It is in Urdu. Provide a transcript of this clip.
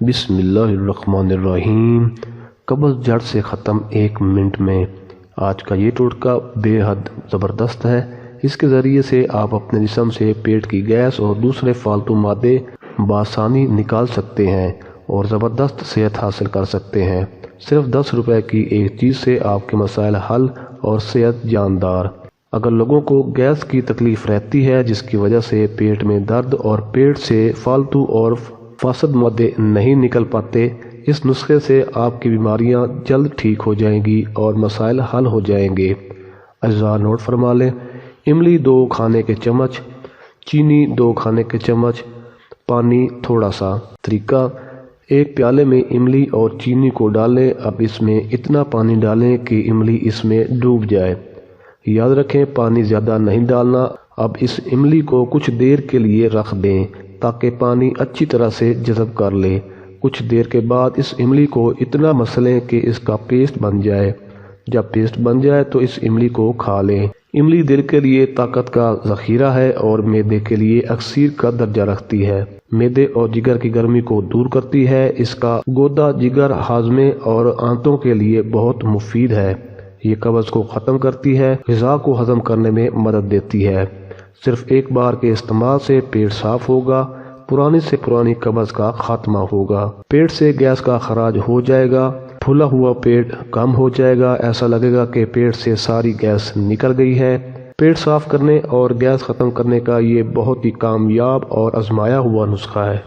بسم اللہ الرحمن الرحیم۔ قبض جڑ سے ختم 1 منٹ میں۔ آج کا یہ ٹوٹکا بے حد زبردست ہے۔ اس کے ذریعے سے آپ اپنے جسم سے پیٹ کی گیس اور دوسرے فالتو مادے بآسانی نکال سکتے ہیں اور زبردست صحت حاصل کر سکتے ہیں۔ صرف 10 روپے کی ایک چیز سے آپ کے مسائل حل اور صحت جاندار۔ اگر لوگوں کو گیس کی تکلیف رہتی ہے جس کی وجہ سے پیٹ میں درد اور پیٹ سے فالتو اور فاسد مادے نہیں نکل پاتے، اس نسخے سے آپ کی بیماریاں جلد ٹھیک ہو جائیں گی اور مسائل حل ہو جائیں گے۔ اجزاء نوٹ فرما لیں۔ املی 2 کھانے کے چمچ، چینی 2 کھانے کے چمچ، پانی تھوڑا سا۔ طریقہ: ایک پیالے میں املی اور چینی کو ڈالیں۔ اب اس میں اتنا پانی ڈالیں کہ املی اس میں ڈوب جائے۔ یاد رکھیں پانی زیادہ نہیں ڈالنا۔ اب اس املی کو کچھ دیر کے لیے رکھ دیں تاکہ پانی اچھی طرح سے جذب کر لے۔ کچھ دیر کے بعد اس املی کو اتنا مسلیں کہ اس کا پیسٹ بن جائے۔ جب پیسٹ بن جائے تو اس املی کو کھا لیں۔ املی دل کے لیے طاقت کا ذخیرہ ہے اور معدے کے لیے اکسیر کا درجہ رکھتی ہے۔ معدے اور جگر کی گرمی کو دور کرتی ہے۔ اس کا گودا جگر، ہاضمے اور آنتوں کے لیے بہت مفید ہے۔ یہ قبض کو ختم کرتی ہے، غذا کو ہضم کرنے میں مدد دیتی ہے۔ صرف ایک بار کے استعمال سے پیٹ صاف ہوگا، پرانی سے پرانی قبض کا خاتمہ ہوگا۔ پیٹ سے گیس کا خراج ہو جائے گا، پھولا ہوا پیٹ کم ہو جائے گا، ایسا لگے گا کہ پیٹ سے ساری گیس نکل گئی ہے۔ پیٹ صاف کرنے اور گیس ختم کرنے کا یہ بہت ہی کامیاب اور آزمایا ہوا نسخہ ہے۔